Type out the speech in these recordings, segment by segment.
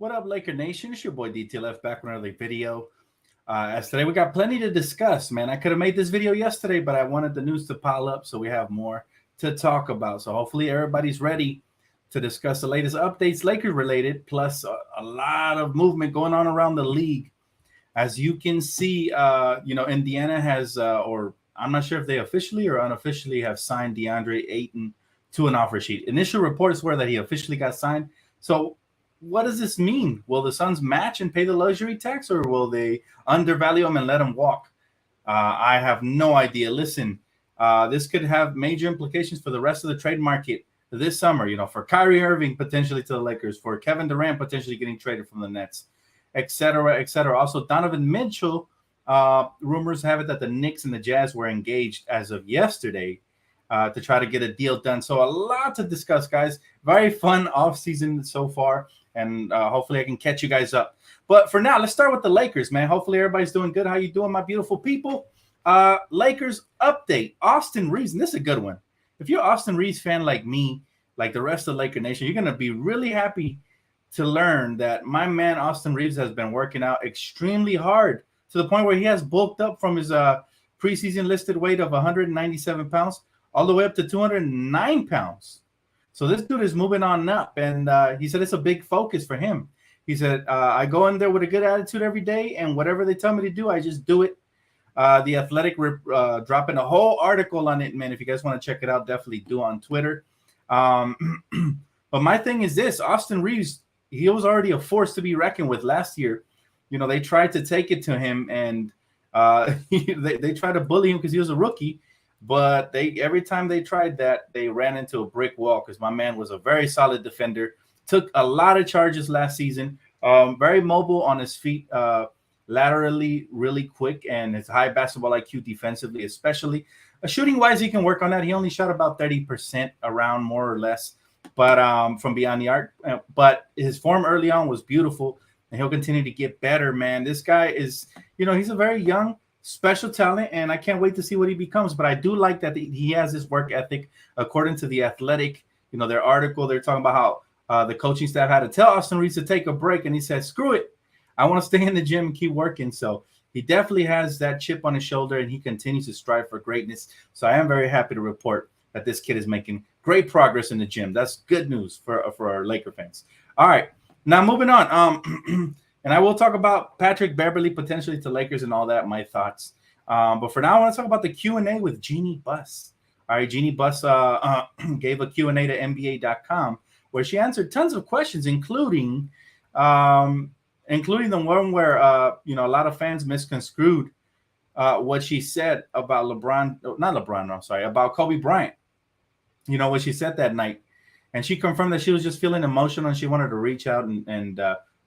What up, Laker Nation? It's your boy DTLF back with another video. As today we got plenty to discuss, man. I could have made this video yesterday, but I wanted the news to pile up so we have more to talk about. So hopefully everybody's ready to discuss the latest updates, Lakers related, plus a lot of movement going on around the league. As you can see, Indiana has, or I'm not sure if they officially or unofficially have signed DeAndre Ayton to an offer sheet. Initial reports were that he officially got signed. So what does this mean? Will the Suns match and pay the luxury tax, or will they undervalue him and let him walk? I have no idea. Listen, this could have major implications for the rest of the trade market this summer. You know, for Kyrie Irving potentially to the Lakers, for Kevin Durant potentially getting traded from the Nets, et cetera, et cetera. Also, Donovan Mitchell, rumors have it that the Knicks and the Jazz were engaged as of yesterday to try to get a deal done. So a lot to discuss, guys. Very fun offseason so far. And hopefully I can catch you guys up. But for now, let's start with the Lakers, man. Hopefully everybody's doing good. How you doing, my beautiful people? Lakers update. Austin Reaves, and this is a good one. If you're an Austin Reaves fan like me, like the rest of the Laker Nation, you're going to be really happy to learn that my man Austin Reaves has been working out extremely hard to the point where he has bulked up from his preseason listed weight of 197 pounds all the way up to 209 pounds. So this dude is moving on up, and he said it's a big focus for him. He said, I go in there with a good attitude every day, and whatever they tell me to do, I just do it. The Athletic dropping a whole article on it, man. If you guys want to check it out, definitely do on Twitter. But my thing is this, Austin Reaves, he was already a force to be reckoned with last year. You know, they tried to take it to him, and they tried to bully him because he was a rookie. But every time they tried that, they ran into a brick wall because my man was a very solid defender. Took a lot of charges last season. Very mobile on his feet, laterally, really quick, and his high basketball IQ defensively, especially. Shooting-wise, he can work on that. He only shot about 30% around, more or less, but from beyond the arc. But his form early on was beautiful, and he'll continue to get better, man. This guy is, he's a very young, special talent, and I can't wait to see what he becomes. But I do like that he has this work ethic. According to the Athletic, their article, they're talking about how the coaching staff had to tell Austin Reaves to take a break, and he said, screw it, I want to stay in the gym and keep working. So he definitely has that chip on his shoulder, and he continues to strive for greatness. So I am very happy to report that this kid is making great progress in the gym. That's good news for our Laker fans. All right, now moving on. And I will talk about Patrick Beverly potentially to Lakers and all that, my thoughts. But for now, I want to talk about the Q&A with Jeannie Buss. All right, Jeannie Buss gave a Q&A to NBA.com where she answered tons of questions, including the one where, a lot of fans misconstrued what she said about about Kobe Bryant. What she said that night. And she confirmed that she was just feeling emotional and she wanted to reach out and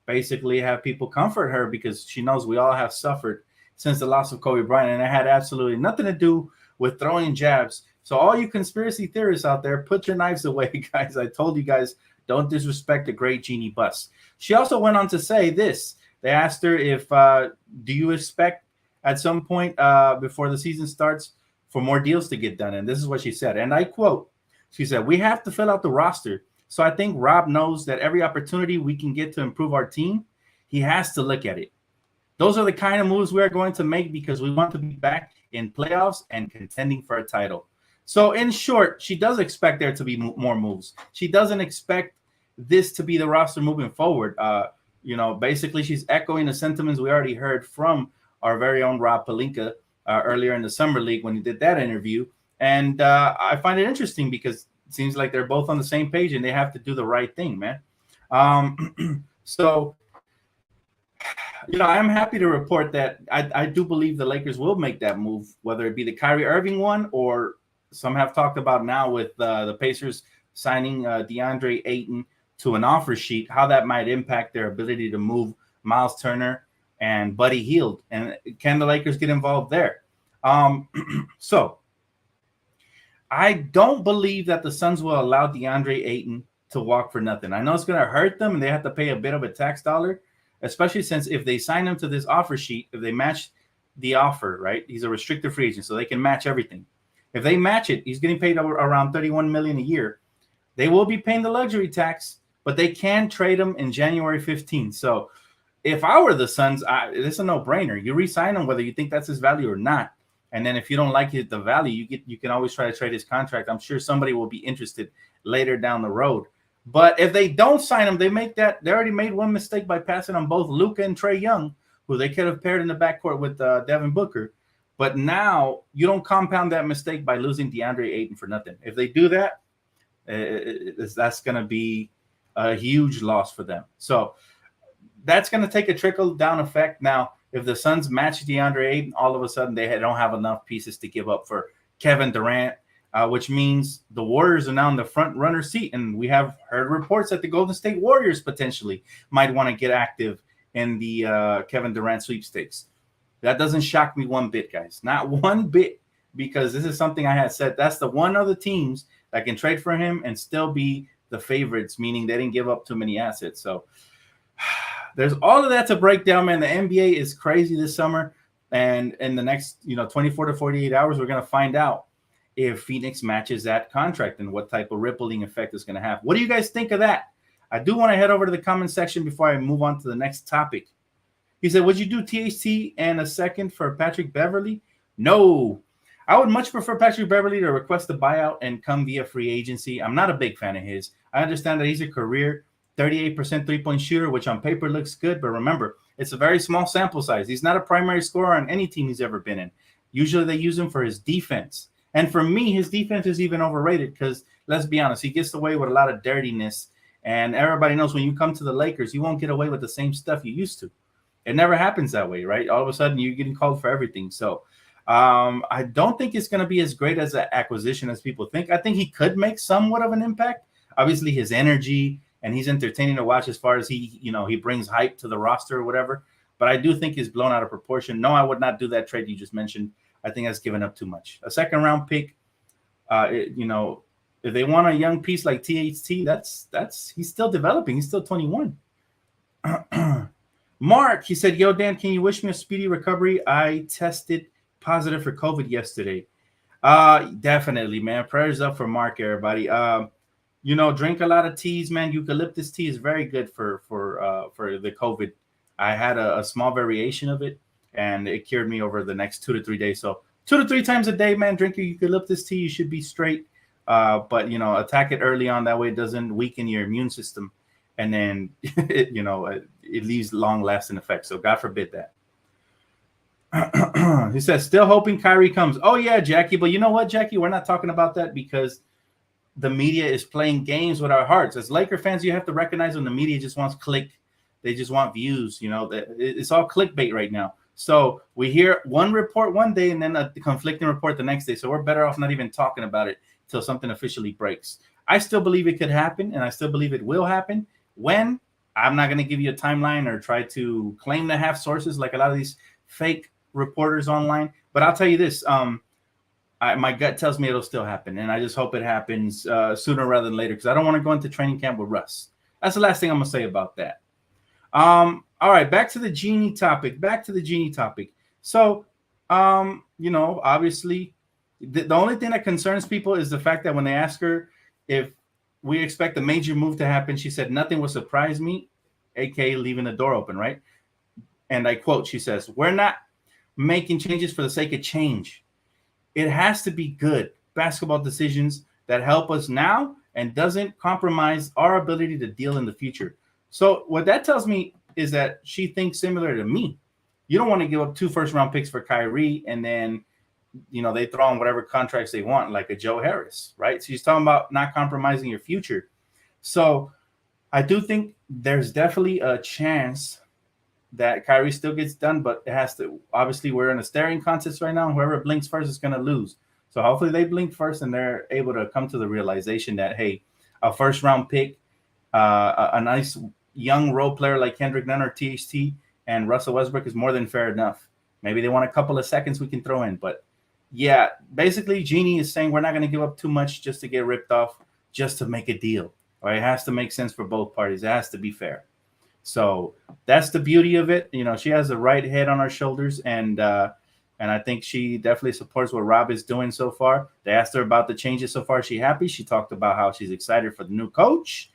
basically have people comfort her because she knows we all have suffered since the loss of Kobe Bryant, and it had absolutely nothing to do with throwing jabs. So all you conspiracy theorists out there, put your knives away, guys. I told you guys, don't disrespect the great Jeannie Buss. She also went on to say this. They asked her if, do you expect at some point before the season starts for more deals to get done? And this is what she said, and I quote, she said, we have to fill out the roster. So I think Rob knows that every opportunity we can get to improve our team, he has to look at it. Those are the kind of moves we are going to make because we want to be back in playoffs and contending for a title. So in short, she does expect there to be more moves. She doesn't expect this to be the roster moving forward. Basically she's echoing the sentiments we already heard from our very own Rob Pelinka earlier in the Summer League when he did that interview. And I find it interesting because it seems like they're both on the same page and they have to do the right thing, man. So, I'm happy to report that I do believe the Lakers will make that move, whether it be the Kyrie Irving one or some have talked about now with the Pacers signing DeAndre Ayton to an offer sheet, how that might impact their ability to move Miles Turner and Buddy Hield. And can the Lakers get involved there? So I don't believe that the Suns will allow DeAndre Ayton to walk for nothing. I know it's going to hurt them and they have to pay a bit of a tax dollar, especially since if they sign him to this offer sheet, if they match the offer, right? He's a restricted free agent, so they can match everything. If they match it, he's getting paid around $31 million a year. They will be paying the luxury tax, but they can trade him in January 15th. So if I were the Suns, it's a no-brainer. You re-sign him whether you think that's his value or not. And then if you don't like the value, you can always try to trade his contract. I'm sure somebody will be interested later down the road. But if they don't sign him, they already made one mistake by passing on both Luka and Trae Young, who they could have paired in the backcourt with Devin Booker. But now you don't compound that mistake by losing DeAndre Ayton for nothing. If they do that, that's going to be a huge loss for them. So that's going to take a trickle-down effect. Now, if the Suns match DeAndre Ayton, all of a sudden they don't have enough pieces to give up for Kevin Durant, which means the Warriors are now in the front runner seat. And we have heard reports that the Golden State Warriors potentially might want to get active in the Kevin Durant sweepstakes. That doesn't shock me one bit, guys. Not one bit, because this is something I had said. That's the one other teams that can trade for him and still be the favorites, meaning they didn't give up too many assets. So there's all of that to break down, man. The NBA is crazy this summer. And in the next 24 to 48 hours, we're going to find out if Phoenix matches that contract and what type of rippling effect it's going to have. What do you guys think of that? I do want to head over to the comment section before I move on to the next topic. He said, would you do THT and a second for Patrick Beverly? No. I would much prefer Patrick Beverly to request a buyout and come via free agency. I'm not a big fan of his. I understand that he's a career 38% three-point shooter, which on paper looks good. But remember, it's a very small sample size. He's not a primary scorer on any team he's ever been in. Usually they use him for his defense. And for me, his defense is even overrated because, let's be honest, he gets away with a lot of dirtiness. And everybody knows when you come to the Lakers, you won't get away with the same stuff you used to. It never happens that way, right? All of a sudden, you're getting called for everything. So I don't think it's going to be as great as an acquisition as people think. I think he could make somewhat of an impact. Obviously, his energy, and he's entertaining to watch as far as he brings hype to the roster or whatever. But I do think he's blown out of proportion. No, I would not do that trade you just mentioned. I think that's given up too much. A second-round pick, if they want a young piece like THT, that's he's still developing. He's still 21. Mark, he said, yo, Dan, can you wish me a speedy recovery? I tested positive for COVID yesterday. Definitely, man. Prayers up for Mark, everybody. Drink a lot of teas, man. Eucalyptus tea is very good for the COVID. I had a small variation of it, and it cured me over the next 2 to 3 days. So 2 to 3 times a day, man, drink your eucalyptus tea. You should be straight. But attack it early on. That way it doesn't weaken your immune system. And then, it leaves long-lasting effects. So God forbid that. He says, still hoping Kyrie comes. Oh, yeah, Jackie. But you know what, Jackie? We're not talking about that because the media is playing games with our hearts. As Laker fans, you have to recognize when the media just wants click. They just want views. It's all clickbait right now. So we hear one report one day and then a conflicting report the next day. So we're better off not even talking about it until something officially breaks. I still believe it could happen, and I still believe it will happen. When? I'm not going to give you a timeline or try to claim to have sources like a lot of these fake reporters online. But I'll tell you this. My gut tells me it'll still happen, and I just hope it happens sooner rather than later because I don't want to go into training camp with Russ. That's the last thing I'm going to say about that. All right, back to the Genie topic. So, obviously, the only thing that concerns people is the fact that when they ask her if we expect a major move to happen, she said, nothing will surprise me, aka leaving the door open, right? And I quote, she says, we're not making changes for the sake of change. It has to be good basketball decisions that help us now and doesn't compromise our ability to deal in the future. So what that tells me is that she thinks similar to me. You don't want to give up 2 first-round picks for Kyrie and then, they throw on whatever contracts they want, like a Joe Harris, right? So she's talking about not compromising your future. So I do think there's definitely a chance that Kyrie still gets done, but it has to. Obviously, we're in a staring contest right now. Whoever blinks first is going to lose. So hopefully they blink first and they're able to come to the realization that, hey, a first-round pick, a nice young role player like Kendrick Nunn or THT and Russell Westbrook is more than fair enough. Maybe they want a couple of seconds we can throw in. But, yeah, basically Jeannie is saying we're not going to give up too much just to get ripped off, just to make a deal. Right? It has to make sense for both parties. It has to be fair. So that's the beauty of it. She has the right head on her shoulders, and I think she definitely supports what Rob is doing so far. They asked her about the changes so far. Is she happy? She talked about how she's excited for the new coach.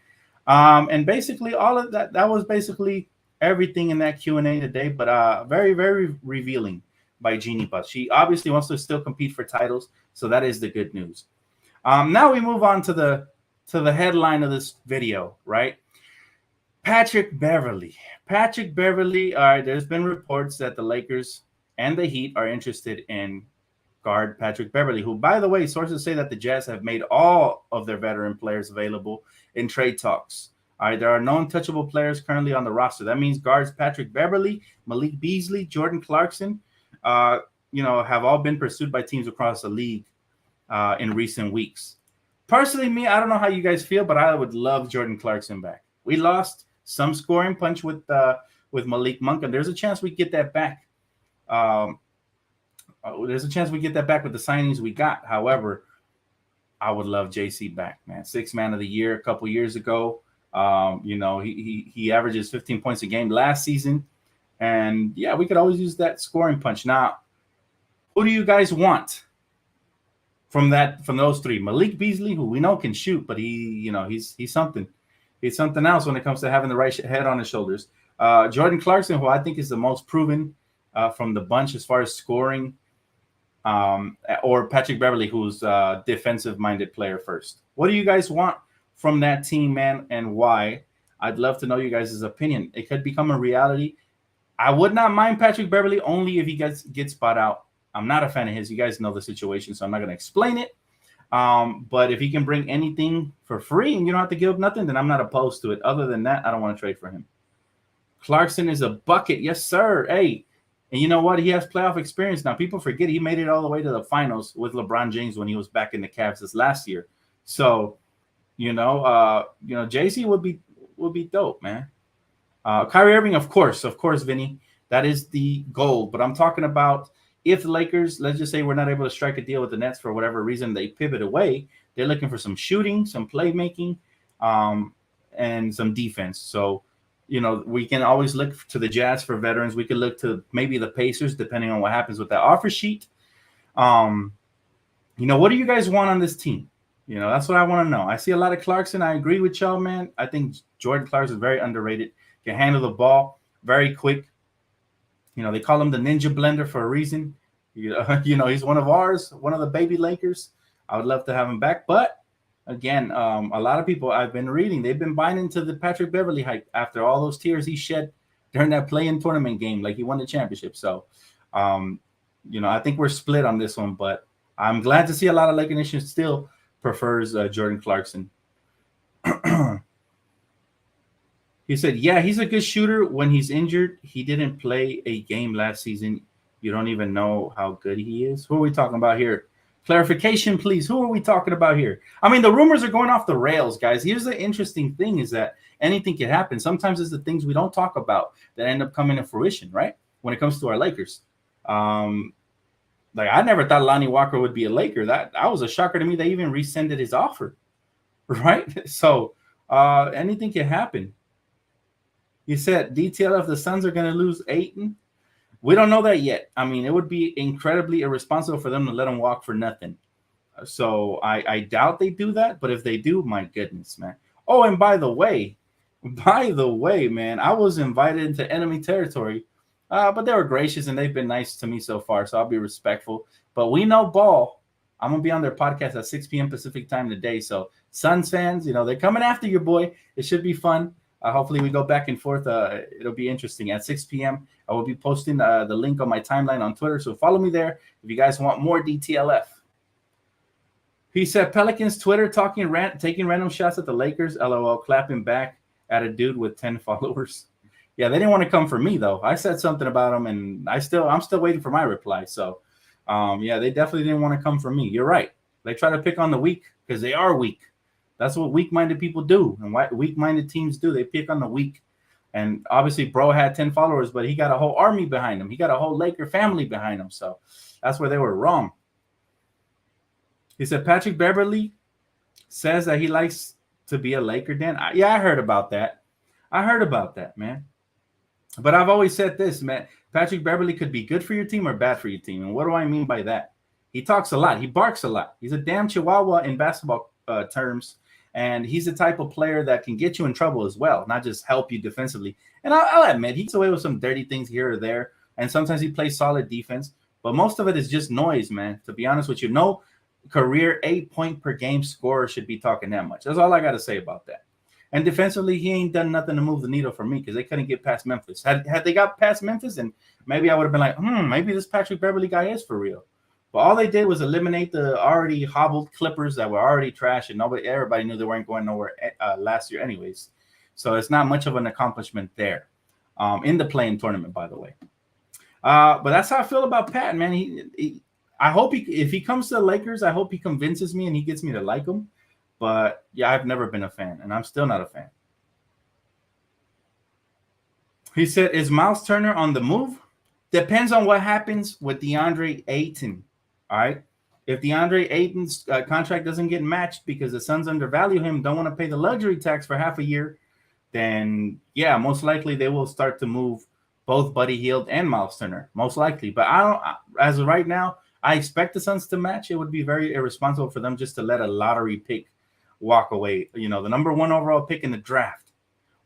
And basically all of that was basically everything in that Q&A today, but very, very revealing by Jeannie Buss. She obviously wants to still compete for titles, so that is the good news. Now we move on to the headline of this video, right? Patrick Beverly. Patrick Beverly, all right, there's been reports that the Lakers and the Heat are interested in guard Patrick Beverly, who, by the way, sources say that the Jazz have made all of their veteran players available in trade talks. All right, there are no untouchable players currently on the roster. That means guards Patrick Beverly, Malik Beasley, Jordan Clarkson, have all been pursued by teams across the league in recent weeks. Personally, me, I don't know how you guys feel, but I would love Jordan Clarkson back. We lost some scoring punch with Malik Monk, and there's a chance we get that back. There's a chance we get that back with the signings we got. However, I would love JC back, man. 6th man of the year a couple years ago. He averages 15 points a game last season. And yeah, we could always use that scoring punch. Now, who do you guys want from those three? Malik Beasley, who we know can shoot, but he's something. He's something else when it comes to having the right head on his shoulders. Jordan Clarkson, who I think is the most proven from the bunch as far as scoring. Or Patrick Beverly, who's a defensive-minded player first. What do you guys want from that team, man, and why? I'd love to know you guys' opinion. It could become a reality. I would not mind Patrick Beverly only if he gets bought out. I'm not a fan of his. You guys know the situation, so I'm not going to explain it. But if he can bring anything for free and you don't have to give up nothing, then I'm not opposed to it. Other than that, I don't want to trade for him. Clarkson is a bucket. Yes, sir. Hey, and you know what? He has playoff experience now. People forget he made it all the way to the finals with LeBron James when he was back in the Cavs this last year. So, JC would be dope, man. Kyrie Irving, of course, Vinny. That is the goal. But I'm talking about if the Lakers, let's just say we're not able to strike a deal with the Nets for whatever reason, they pivot away. They're looking for some shooting, some playmaking, and some defense. So, we can always look to the Jazz for veterans. We could look to maybe the Pacers, depending on what happens with that offer sheet. What do you guys want on this team? That's what I want to know. I see a lot of Clarkson. I agree with y'all, man. I think Jordan Clarkson is very underrated. Can handle the ball, very quick. They call him the Ninja Blender for a reason. He's one of ours, one of the baby Lakers. I would love to have him back. But, again, a lot of people I've been reading, they've been buying into the Patrick Beverly hype after all those tears he shed during that play-in tournament game, like he won the championship. So, I think we're split on this one. But I'm glad to see a lot of Laker Nation still prefers Jordan Clarkson. He said, yeah, he's a good shooter when he's injured. He didn't play a game last season. You don't even know how good he is. Who are we talking about here? Clarification, please. Who are we talking about here? I mean, the rumors are going off the rails, guys. Here's the interesting thing is that anything can happen. Sometimes it's the things we don't talk about that end up coming to fruition, right? When it comes to our Lakers. I never thought Lonnie Walker would be a Laker. That was a shocker to me. They even rescinded his offer, right? So anything can happen. You said DTLF, the Suns are going to lose Ayton. We don't know that yet. I mean, it would be incredibly irresponsible for them to let him walk for nothing. So I doubt they do that. But if they do, my goodness, man. Oh, and by the way, man, I was invited into enemy territory. But they were gracious and they've been nice to me so far. So I'll be respectful. But we know ball. I'm going to be on their podcast at 6 p.m. Pacific time today. So Suns fans, they're coming after your boy. It should be fun. Hopefully we go back and forth. It'll be interesting. At 6 p.m., I will be posting the link on my timeline on Twitter. So follow me there if you guys want more DTLF. He said, Pelicans Twitter taking random shots at the Lakers. LOL, clapping back at a dude with 10 followers. Yeah, they didn't want to come for me, though. I said something about them, and I'm still waiting for my reply. So, they definitely didn't want to come for me. You're right. They try to pick on the weak because they are weak. That's what weak-minded people do, and what weak-minded teams do. They pick on the weak. And obviously, bro had 10 followers, but he got a whole army behind him. He got a whole Laker family behind him. So that's where they were wrong. He said Patrick Beverly says that he likes to be a Laker. Dan, I heard about that. Man. But I've always said this, man. Patrick Beverly could be good for your team or bad for your team. And what do I mean by that? He talks a lot. He barks a lot. He's a damn chihuahua in basketball terms. And he's the type of player that can get you in trouble as well, not just help you defensively. And I'll admit, he gets away with some dirty things here or there. And sometimes he plays solid defense. But most of it is just noise, man. To be honest with you, no career 8-point per game scorer should be talking that much. That's all I got to say about that. And defensively, he ain't done nothing to move the needle for me because they couldn't get past Memphis. Had they got past Memphis, then maybe I would have been like, maybe this Patrick Beverly guy is for real. But all they did was eliminate the already hobbled Clippers that were already trash, and everybody knew they weren't going nowhere last year anyways. So it's not much of an accomplishment there in the play-in tournament, by the way. But that's how I feel about Pat, man. I hope if he comes to the Lakers, I hope he convinces me and he gets me to like him. But yeah, I've never been a fan, and I'm still not a fan. He said, "Is Miles Turner on the move? Depends on what happens with DeAndre Ayton. All right, if DeAndre Ayton's contract doesn't get matched because the Suns undervalue him, don't want to pay the luxury tax for half a year, then yeah, most likely they will start to move both Buddy Hield and Miles Turner, most likely. But I don't. As of right now, I expect the Suns to match. It would be very irresponsible for them just to let a lottery pick walk away. You know, the number 1 overall pick in the draft,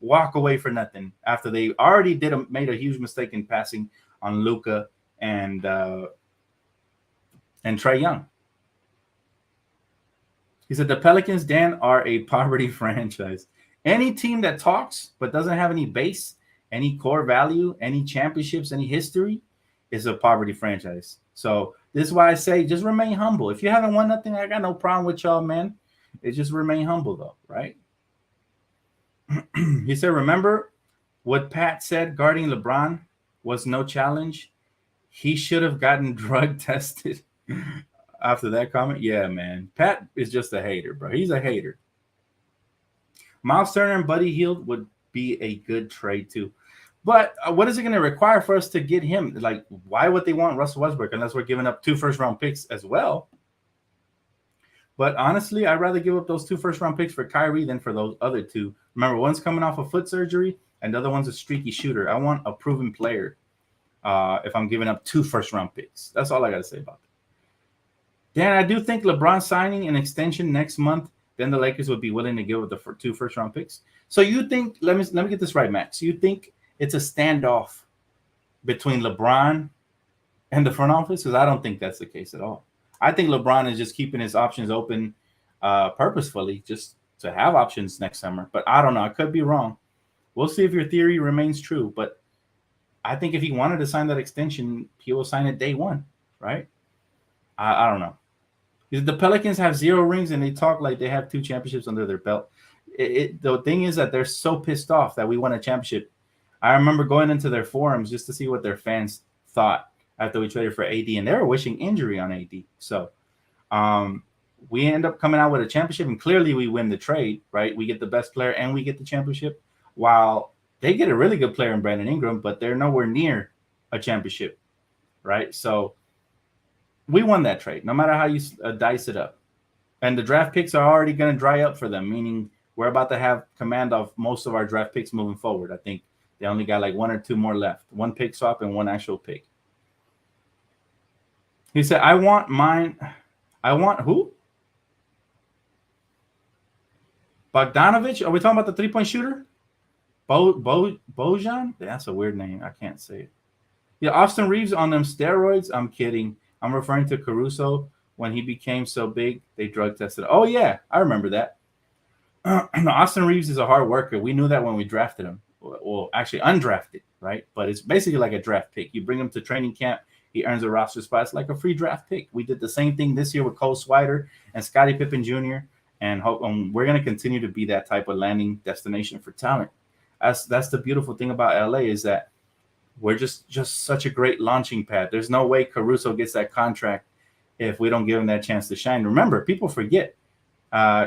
walk away for nothing after they already made a huge mistake in passing on Luka and Trae Young." He said the Pelicans, Dan, are a poverty franchise. Any team that talks but doesn't have any base, any core value, any championships, any history is a poverty franchise. So this is why I say just remain humble. If you haven't won nothing, I got no problem with y'all, man. It just remain humble, though, right? He said, remember what Pat said guarding LeBron was no challenge? He should have gotten drug tested after that comment. Yeah, man. Pat is just a hater, bro. He's a hater. Miles Turner and Buddy Hield would be a good trade, too. But what is it going to require for us to get him? Like, why would they want Russell Westbrook unless we're giving up 2 first-round picks as well? But honestly, I'd rather give up those 2 first-round picks for Kyrie than for those other 2. Remember, one's coming off of foot surgery, and the other one's a streaky shooter. I want a proven player if I'm giving up 2 first-round picks. That's all I got to say about that. Dan, I do think LeBron signing an extension next month, then the Lakers would be willing to give up the 2 first-round picks. So you think, let me get this right, Max. You think it's a standoff between LeBron and the front office? Because I don't think that's the case at all. I think LeBron is just keeping his options open purposefully just to have options next summer. But I don't know. I could be wrong. We'll see if your theory remains true. But I think if he wanted to sign that extension, he will sign it day 1, right? I don't know. The Pelicans have 0 rings, and they talk like they have 2 championships under their belt. The thing is that they're so pissed off that we won a championship. I remember going into their forums just to see what their fans thought after we traded for AD, and they were wishing injury on AD. So we end up coming out with a championship, and clearly we win the trade, right? We get the best player and we get the championship, while they get a really good player in Brandon Ingram, but they're nowhere near a championship, right? So we won that trade, no matter how you dice it up. And the draft picks are already going to dry up for them, meaning we're about to have command of most of our draft picks moving forward. I think they only got like 1 or 2 more left, 1 pick swap and 1 actual pick. He said, I want who? Bogdanovich? Are we talking about the 3-point shooter? Bojan? That's a weird name. I can't say it. Yeah, Austin Reaves on them steroids? I'm kidding. I'm referring to Caruso. When he became so big, they drug tested. Oh, yeah. I remember that. Austin Reaves is a hard worker. We knew that when we drafted him. Well, actually undrafted, right? But it's basically like a draft pick. You bring him to training camp. He earns a roster spot. It's like a free draft pick. We did the same thing this year with Cole Swider and Scottie Pippen Jr. And we're going to continue to be that type of landing destination for talent. That's the beautiful thing about LA is that we're just such a great launching pad. There's no way Caruso gets that contract if we don't give him that chance to shine. Remember, people forget.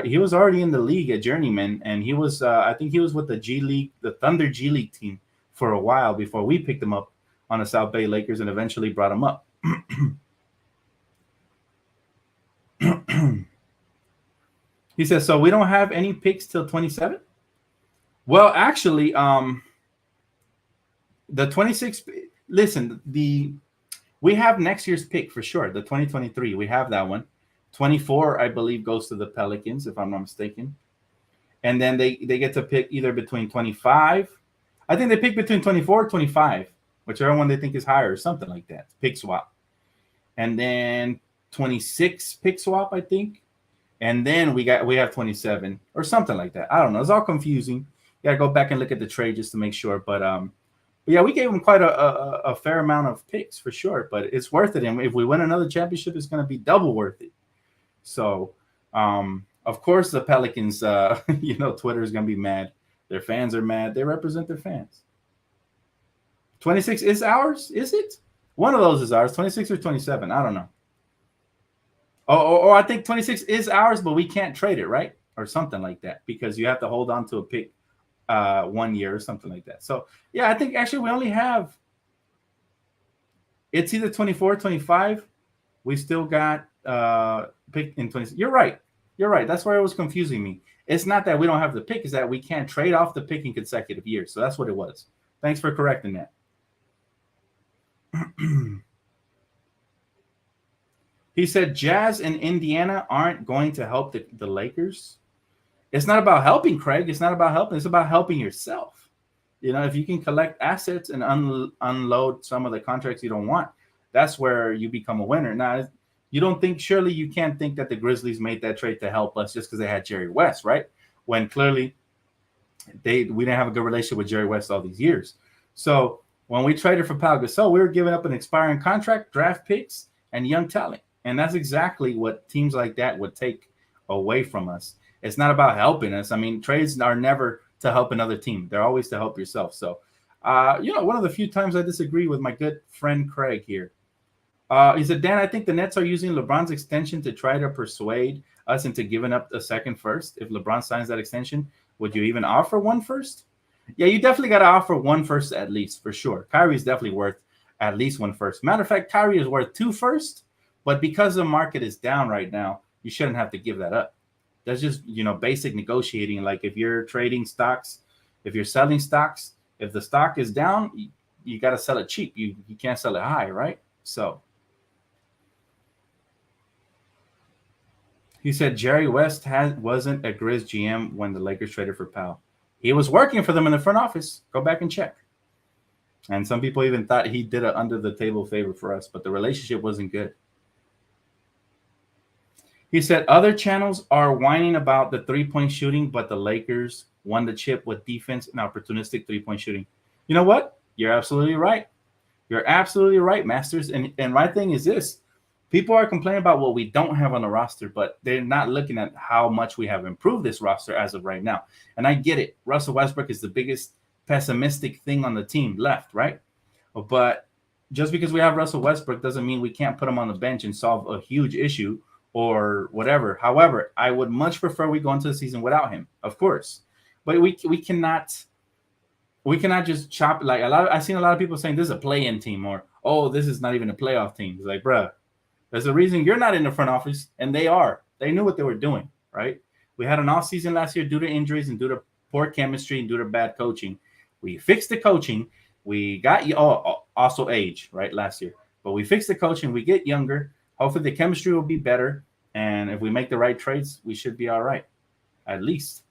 He was already in the league at Journeyman, and he was I think he was with the G League, the Thunder G League team for a while before we picked him up on the South Bay Lakers and eventually brought him up. He says, so we don't have any picks till 27? Well, actually, the 26, listen, we have next year's pick for sure, the 2023. We have that one. 24, I believe, goes to the Pelicans, if I'm not mistaken. and then they get to pick either between 25. I think they pick between 24 or 25, whichever one they think is higher, or something like that. Pick swap, and then 26 pick swap, I think, and then we have 27 or something like that. I don't know. It's all confusing. You gotta go back and look at the trade just to make sure. But yeah, we gave them quite a fair amount of picks for sure. But it's worth it, and if we win another championship, it's gonna be double worth it. So, of course, the Pelicans, Twitter is gonna be mad. Their fans are mad. They represent their fans. 26 is ours, is it? One of those is ours. 26 or 27. I don't know. Oh, I think 26 is ours, but we can't trade it, right? Or something like that, because you have to hold on to a pick 1 year or something like that. So, yeah, I think actually we only have, it's either 24 or 25. We still got pick in 20. You're right. That's why it was confusing me. It's not that we don't have the pick, it's that we can't trade off the pick in consecutive years. So that's what it was. Thanks for correcting that. He said Jazz and Indiana aren't going to help the Lakers. It's not about helping, Craig. It's not about helping. It's about helping yourself. If you can collect assets and unload some of the contracts you don't want, that's where you become a winner. Now, you don't think, surely you can't think that the Grizzlies made that trade to help us just because they had Jerry West, right? When clearly we didn't have a good relationship with Jerry West all these years. So when we traded for Pau Gasol, we were giving up an expiring contract, draft picks, and young talent. And that's exactly what teams like that would take away from us. It's not about helping us. I mean, trades are never to help another team. They're always to help yourself. So, one of the few times I disagree with my good friend Craig here. He said, Dan, I think the Nets are using LeBron's extension to try to persuade us into giving up a second first. If LeBron signs that extension, would you even offer one first? Yeah, you definitely got to offer one first at least, for sure. Kyrie's definitely worth at least one first. Matter of fact, Kyrie is worth two first, but because the market is down right now, you shouldn't have to give that up. That's just, basic negotiating. Like if you're trading stocks, if you're selling stocks, if the stock is down, you got to sell it cheap. You can't sell it high, right? So he said Jerry West wasn't a Grizz GM when the Lakers traded for Powell. He was working for them in the front office. Go back and check. And some people even thought he did an under-the-table favor for us, but the relationship wasn't good. He said other channels are whining about the three-point shooting, but the Lakers won the chip with defense and opportunistic three-point shooting. You know what? You're absolutely right. You're absolutely right, Masters. And my thing is this. People are complaining about what we don't have on the roster, but they're not looking at how much we have improved this roster as of right now. And I get it. Russell Westbrook is the biggest pessimistic thing on the team left, right? But just because we have Russell Westbrook doesn't mean we can't put him on the bench and solve a huge issue or whatever. However, I would much prefer we go into the season without him, of course. But we cannot just chop like I've seen a lot of people saying this is a play-in team or this is not even a playoff team. It's like, bruh, there's a reason you're not in the front office, and they are. They knew what they were doing, right? We had an off season last year due to injuries and due to poor chemistry and due to bad coaching. We fixed the coaching. We got also age, right, last year. But we fixed the coaching. We get younger. Hopefully the chemistry will be better. And if we make the right trades, we should be all right, at least.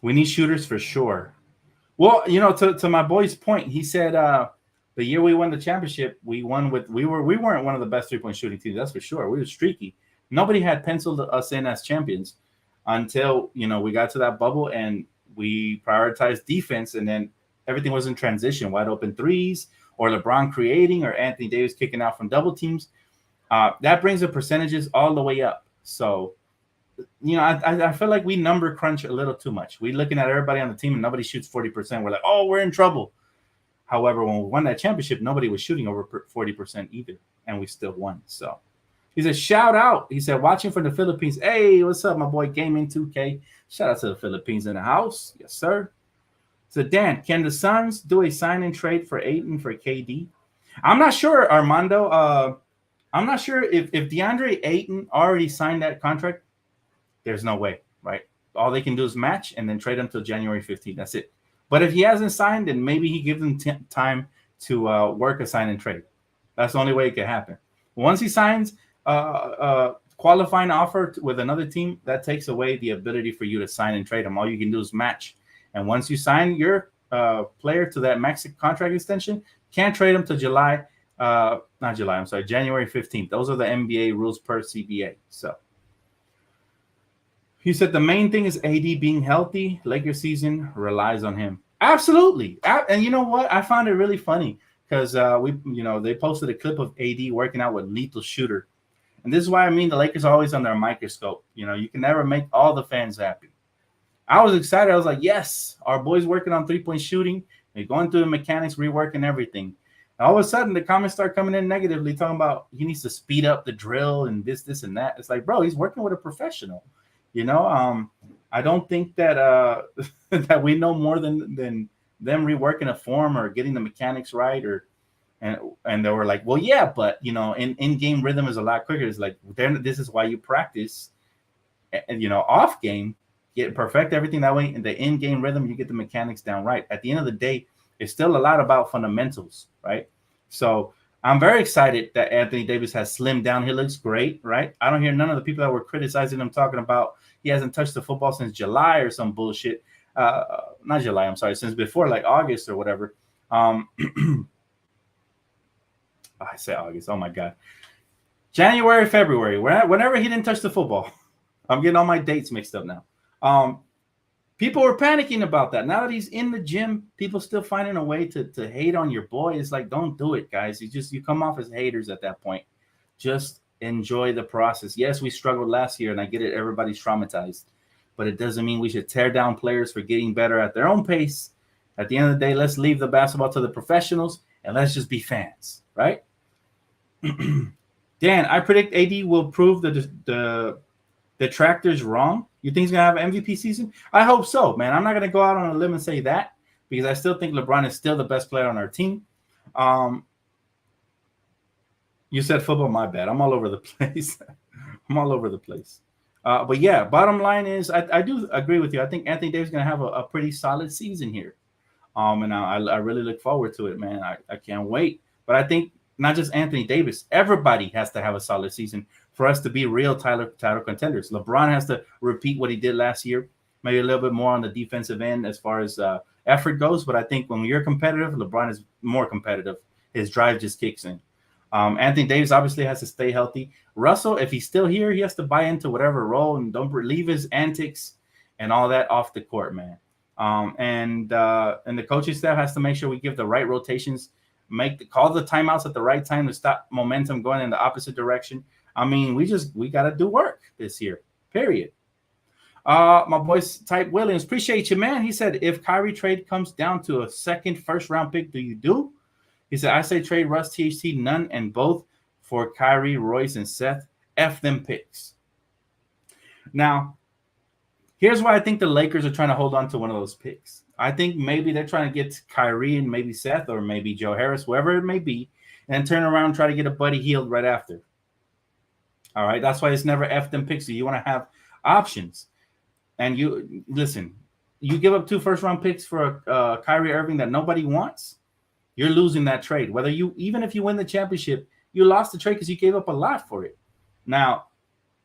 We need shooters for sure. Well, to my boy's point, he said the year we won the championship, we weren't one of the best three-point shooting teams, that's for sure. We were streaky. Nobody had penciled us in as champions until we got to that bubble and we prioritized defense, and then everything was in transition, wide open threes, or LeBron creating, or Anthony Davis kicking out from double teams. That brings the percentages all the way up. So, I feel like we number crunch a little too much. We're looking at everybody on the team and nobody shoots 40%. We're like, oh, we're in trouble. However, when we won that championship, nobody was shooting over 40% either, and we still won. So he said, shout out. He said, watching from the Philippines. Hey, what's up, my boy Gaming 2K? Shout out to the Philippines in the house. Yes, sir. So, Dan, can the Suns do a sign-and trade for Ayton for KD? I'm not sure, Armando. I'm not sure if DeAndre Ayton already signed that contract. There's no way, right? All they can do is match and then trade him until January 15th. That's it. But if he hasn't signed, then maybe he gives them time to work a sign and trade. That's the only way it can happen. Once he signs, quite qualifying offer with another team, that takes away the ability for you to sign and trade them. All you can do is match. And once you sign your player to that max contract extension, can't trade them to January 15th. Those are the NBA rules per CBA. So he said the main thing is AD being healthy. Lakers season relies on him. Absolutely. And you know what? I found it really funny because they posted a clip of AD working out with Lethal Shooter. And this is why the Lakers are always under a microscope. You can never make all the fans happy. I was excited. I was like, yes, our boy's working on three-point shooting. They're going through the mechanics, reworking everything. And all of a sudden, the comments start coming in negatively, talking about he needs to speed up the drill and this, and that. It's like, bro, he's working with a professional. I don't think that that we know more than them reworking a form or getting the mechanics right, and they were like, well, yeah, but in-game rhythm is a lot quicker. It's like, this is why you practice, and off game, perfect everything that way. In the in-game rhythm, you get the mechanics down right. At the end of the day, it's still a lot about fundamentals, right? So I'm very excited that Anthony Davis has slimmed down. He looks great, right? I don't hear none of the people that were criticizing him talking about he hasn't touched the football since July or some bullshit. Not July, I'm sorry, since before like August or whatever. I say August. Oh my God. January, February, whenever he didn't touch the football. I'm getting all my dates mixed up now. People were panicking about that. Now that he's in the gym, people still finding a way to hate on your boy. It's like, don't do it, guys. You come off as haters at that point. Just enjoy the process. Yes, we struggled last year, and I get it. Everybody's traumatized. But it doesn't mean we should tear down players for getting better at their own pace. At the end of the day, let's leave the basketball to the professionals, and let's just be fans, right? Dan, I predict AD will prove the detractors wrong. You think he's going to have an MVP season? I hope so, man. I'm not going to go out on a limb and say that because I still think LeBron is still the best player on our team. You said football, my bad. I'm all over the place. But yeah, bottom line is I do agree with you. I think Anthony Davis is going to have a pretty solid season here. And I really look forward to it, man. I can't wait. But I think not just Anthony Davis, everybody has to have a solid season for us to be real title contenders. LeBron has to repeat what he did last year, maybe a little bit more on the defensive end as far as effort goes. But I think when you're competitive, LeBron is more competitive. His drive just kicks in. Anthony Davis obviously has to stay healthy. Russell, if he's still here, he has to buy into whatever role and don't leave his antics and all that off the court, man. And the coaching staff has to make sure we give the right rotations, call the timeouts at the right time to stop momentum going in the opposite direction. I mean, we got to do work this year, period. My boy Type Williams, appreciate you, man. He said, if Kyrie trade comes down to a second first-round pick, do you do? He said, I say trade Russ, THT, none, and both for Kyrie, Royce, and Seth. F them picks. Now, here's why I think the Lakers are trying to hold on to one of those picks. I think maybe they're trying to get Kyrie and maybe Seth or maybe Joe Harris, whoever it may be, and turn around and try to get a Buddy Hield right after. All right, that's why it's never F them picks. So you want to have options. And you listen, you give up 2 first-round picks for Kyrie Irving that nobody wants, you're losing that trade. Even if you win the championship, you lost the trade because you gave up a lot for it. Now,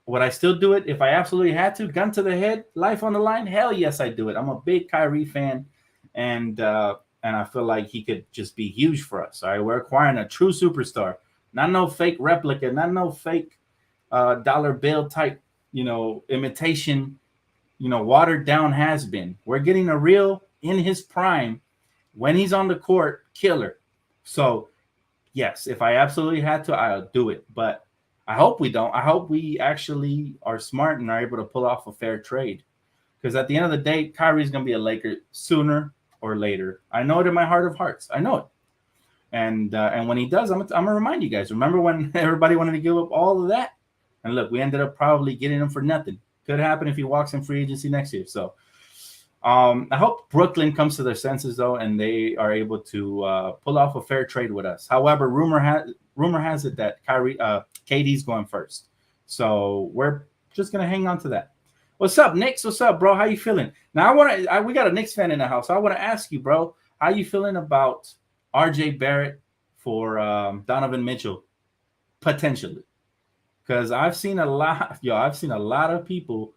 would I still do it if I absolutely had to? Gun to the head, life on the line? Hell yes, I do it. I'm a big Kyrie fan, and I feel like he could just be huge for us. All right, we're acquiring a true superstar, not no fake replica, not no fake dollar bill type, imitation, watered down has been. We're getting a real in his prime when he's on the court killer. So yes, if I absolutely had to, I'll do it. But I hope we don't. I hope we actually are smart and are able to pull off a fair trade. Because at the end of the day, Kyrie's going to be a Laker sooner or later. I know it in my heart of hearts. I know it. And when he does, I'm going to remind you guys. Remember when everybody wanted to give up all of that? And look, we ended up probably getting him for nothing. Could happen if he walks in free agency next year. So I hope Brooklyn comes to their senses, though, and they are able to pull off a fair trade with us. However, rumor has it that KD's going first. So we're just going to hang on to that. What's up, Knicks? What's up, bro? How you feeling? Now, we got a Knicks fan in the house. So I want to ask you, bro, how you feeling about RJ Barrett for Donovan Mitchell, potentially? because I've seen a lot, I've seen a lot of people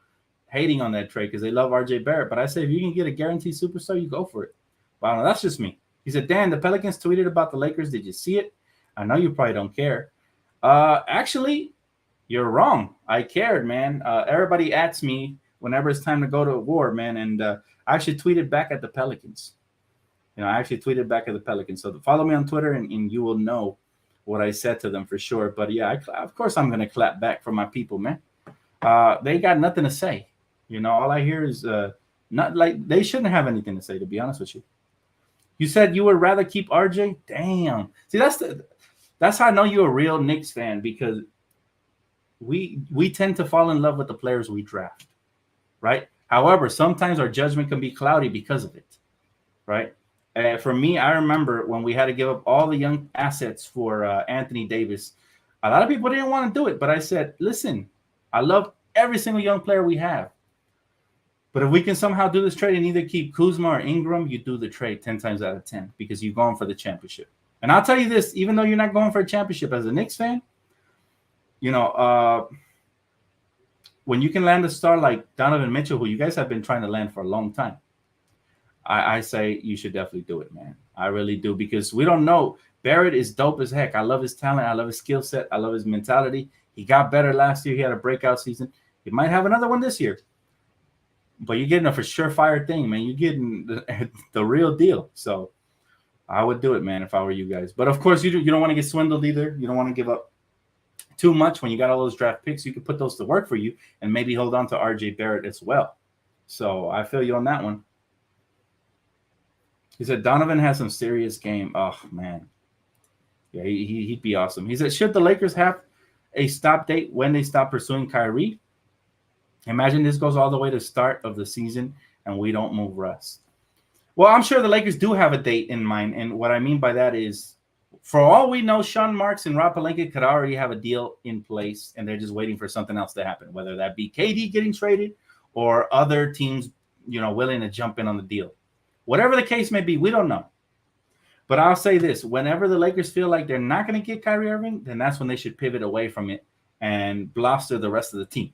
hating on that trade because they love RJ Barrett. But I say if you can get a guaranteed superstar, you go for it. But I don't know, that's just me. He said, Dan, the Pelicans tweeted about the Lakers. Did you see it? I know you probably don't care. Actually, you're wrong. I cared, man. Everybody asks me whenever it's time to go to war, man. And I actually tweeted back at the Pelicans. I actually tweeted back at the Pelicans. So follow me on Twitter and you will know what I said to them for sure. But yeah, of course I'm going to clap back for my people, man. They got nothing to say. All I hear is not like they shouldn't have anything to say, to be honest with you. You said you would rather keep RJ? Damn. See, that's how I know you're a real Knicks fan, because we tend to fall in love with the players we draft, right? However, sometimes our judgment can be cloudy because of it, right? For me, I remember when we had to give up all the young assets for Anthony Davis. A lot of people didn't want to do it, but I said, listen, I love every single young player we have. But if we can somehow do this trade and either keep Kuzma or Ingram, you do the trade 10 times out of 10 because you're going for the championship. And I'll tell you this, even though you're not going for a championship as a Knicks fan, when you can land a star like Donovan Mitchell, who you guys have been trying to land for a long time, I say you should definitely do it, man. I really do, because we don't know. Barrett is dope as heck. I love his talent. I love his skill set. I love his mentality. He got better last year. He had a breakout season. He might have another one this year. But you're getting a for surefire thing, man. You're getting the real deal. So I would do it, man, if I were you guys. But, of course, you don't want to get swindled either. You don't want to give up too much when you got all those draft picks. You could put those to work for you and maybe hold on to RJ Barrett as well. So I feel you on that one. He said Donovan has some serious game. Oh, man. Yeah, he'd be awesome. He said, should the Lakers have a stop date when they stop pursuing Kyrie? Imagine this goes all the way to the start of the season and we don't move Russ. Well, I'm sure the Lakers do have a date in mind. And what I mean by that is, for all we know, Sean Marks and Rob Pelinka could already have a deal in place and they're just waiting for something else to happen, whether that be KD getting traded or other teams, willing to jump in on the deal. Whatever the case may be, we don't know. But I'll say this, whenever the Lakers feel like they're not going to get Kyrie Irving, then that's when they should pivot away from it and bluster the rest of the team,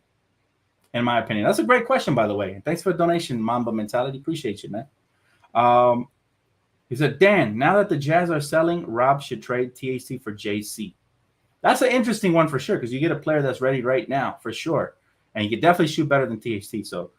in my opinion. That's a great question, by the way. Thanks for the donation, Mamba Mentality. Appreciate you, man. He said, Dan, now that the Jazz are selling, Rob should trade THT for JC. That's an interesting one for sure, because you get a player that's ready right now, for sure. And you can definitely shoot better than THT. So,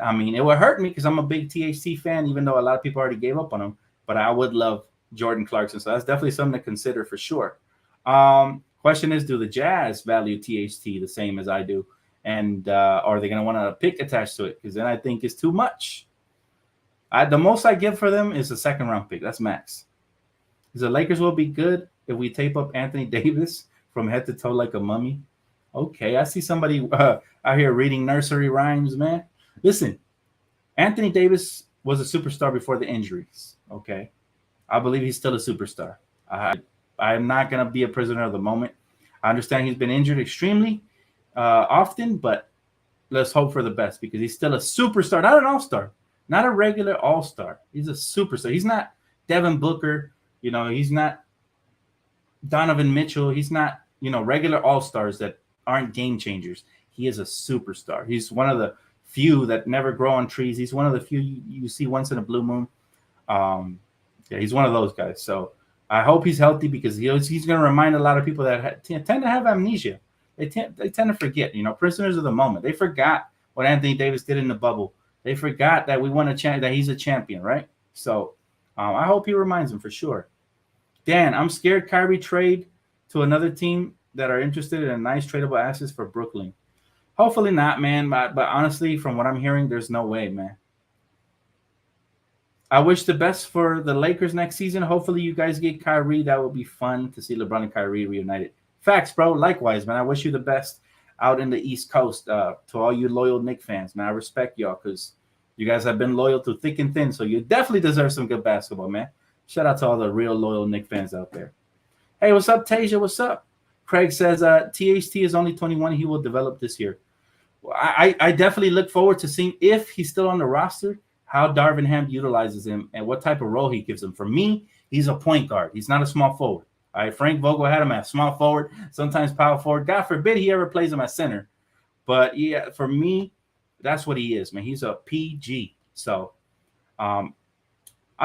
I mean, it would hurt me because I'm a big THT fan, even though a lot of people already gave up on him. But I would love Jordan Clarkson. So that's definitely something to consider for sure. Question is, do the Jazz value THT the same as I do? And are they going to want a pick attached to it? Because then I think it's too much. The most I give for them is a second-round pick. That's max. The Lakers will be good if we tape up Anthony Davis from head to toe like a mummy. Okay, I see somebody out here reading nursery rhymes, man. Listen, Anthony Davis was a superstar before the injuries, okay? I believe he's still a superstar. I'm not going to be a prisoner of the moment. I understand he's been injured extremely often, but let's hope for the best because he's still a superstar, not an all-star, not a regular all-star. He's a superstar. He's not Devin Booker. He's not Donovan Mitchell. He's not, regular all-stars that aren't game changers. He is a superstar. He's one of the few that never grow on trees. He's one of the few you see once in a blue moon. Yeah, he's one of those guys. So I hope he's healthy because he's going to remind a lot of people that tend to have amnesia. They tend to forget, prisoners of the moment. They forgot what Anthony Davis did in the bubble. They forgot that we won that he's a champion, right? So I hope he reminds them for sure. Dan, I'm scared Kyrie trade to another team that are interested in a nice tradable assets for Brooklyn. Hopefully not, man. But honestly, from what I'm hearing, there's no way, man. I wish the best for the Lakers next season. Hopefully you guys get Kyrie. That would be fun to see LeBron and Kyrie reunited. Facts, bro. Likewise, man. I wish you the best out in the East Coast. To all you loyal Knicks fans, man. I respect y'all because you guys have been loyal to thick and thin. So you definitely deserve some good basketball, man. Shout out to all the real loyal Knicks fans out there. Hey, what's up, Tasia? What's up? Craig says THT is only 21. He will develop this year. Well, I definitely look forward to seeing if he's still on the roster, how Darvin Ham utilizes him and what type of role he gives him. For me, he's a point guard. He's not a small forward. All right, Frank Vogel had him at small forward, sometimes power forward. God forbid he ever plays him at center. But yeah, for me, that's what he is, man. He's a PG. So I'll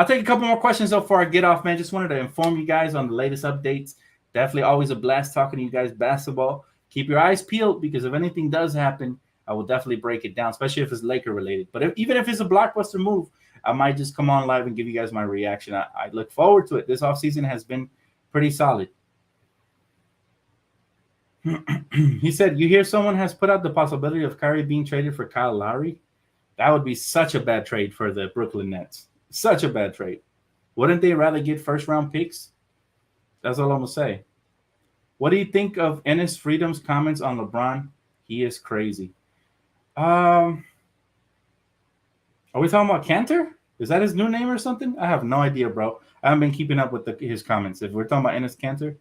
take a couple more questions though before I get off, man. Just wanted to inform you guys on the latest updates. Definitely always a blast talking to you guys basketball. Keep your eyes peeled because if anything does happen, I will definitely break it down, especially if it's Laker related. But even if it's a blockbuster move, I might just come on live and give you guys my reaction. I look forward to it. This offseason has been pretty solid. He said, you hear someone has put out the possibility of Kyrie being traded for Kyle Lowry? That would be such a bad trade for the Brooklyn Nets. Such a bad trade. Wouldn't they rather get first-round picks? That's all I'm going to say. What do you think of Enes Freedom's comments on LeBron? He is crazy. Are we talking about Cantor? Is that his new name or something? I have no idea, bro. I haven't been keeping up with his comments. If we're talking about Enes Cantor,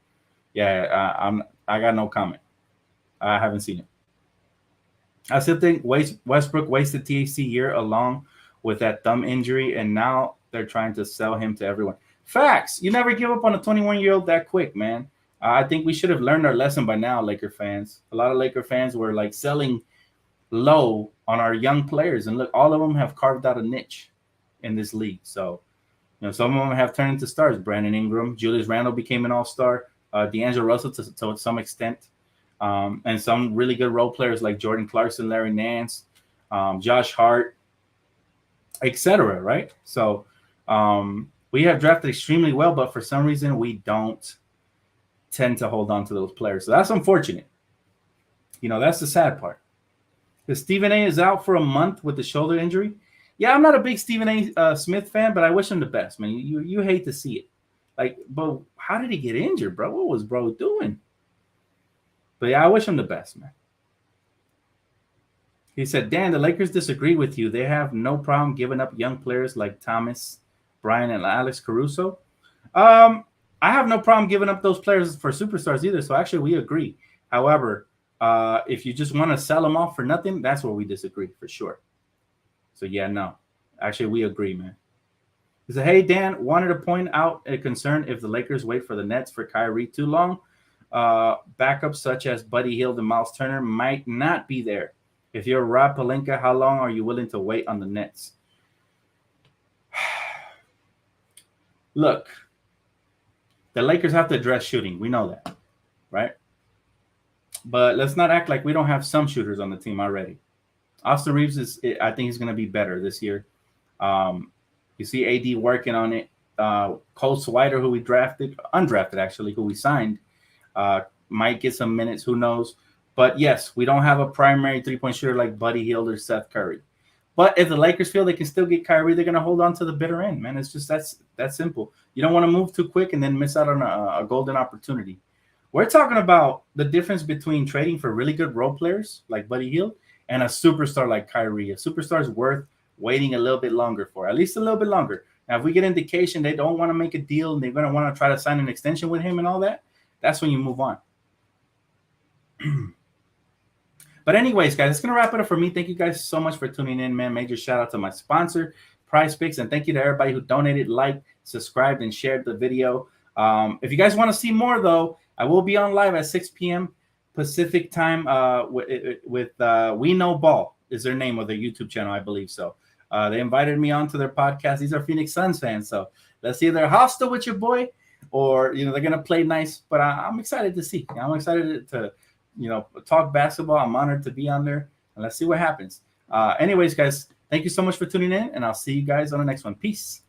yeah, I got no comment. I haven't seen it. I still think Westbrook wasted THC year along with that thumb injury, and now they're trying to sell him to everyone. Facts. You never give up on a 21-year-old that quick, man. I think we should have learned our lesson by now, Laker fans. A lot of Laker fans were like selling low on our young players, and look, all of them have carved out a niche in this league. So, some of them have turned into stars. Brandon Ingram, Julius Randle became an all-star. D'Angelo Russell to some extent, and some really good role players like Jordan Clarkson, Larry Nance, Josh Hart, etc. Right? So we have drafted extremely well, but for some reason we don't tend to hold on to those players. So that's unfortunate. That's the sad part. Because Stephen A is out for a month with the shoulder injury. Yeah, I'm not a big Stephen A. Smith fan, but I wish him the best, man. You hate to see it. But how did he get injured, bro? What was bro doing? But yeah, I wish him the best, man. He said, Dan, the Lakers disagree with you. They have no problem giving up young players like Thomas, Brian, and Alex Caruso. I have no problem giving up those players for superstars either. So actually, we agree. However, if you just want to sell them off for nothing, that's where we disagree for sure. So yeah, no. Actually, we agree, man. He said, hey, Dan, wanted to point out a concern if the Lakers wait for the Nets for Kyrie too long. Backups such as Buddy Hield and Miles Turner might not be there. If you're Rob Pelinka, how long are you willing to wait on the Nets? Look, the Lakers have to address shooting. We know that, right? But let's not act like we don't have some shooters on the team already. Austin Reaves I think he's going to be better this year. You see AD working on it. Cole Swider, who we undrafted actually, who we signed, might get some minutes. Who knows? But yes, we don't have a primary three-point shooter like Buddy Hield or Seth Curry. But if the Lakers feel they can still get Kyrie, they're going to hold on to the bitter end, man. It's just that simple. You don't want to move too quick and then miss out on a golden opportunity. We're talking about the difference between trading for really good role players like Buddy Hield and a superstar like Kyrie. A superstar is worth waiting a little bit longer for, at least a little bit longer. Now, if we get indication they don't want to make a deal and they're going to want to try to sign an extension with him and all that, that's when you move on. But anyways, guys, it's going to wrap it up for me. Thank you guys so much for tuning in, man. Major shout out to my sponsor, Prize Picks, and thank you to everybody who donated, liked, subscribed, and shared the video. If you guys want to see more, though, I will be on live at 6 p.m. Pacific time with We Know Ball is their name of their YouTube channel, I believe so. They invited me onto their podcast. These are Phoenix Suns fans, so let's see if they're hostile with your boy or they're gonna play nice. But I'm excited to see. I'm excited to talk basketball. I'm honored to be on there, and let's see what happens. Anyways, guys, thank you so much for tuning in, and I'll see you guys on the next one. Peace.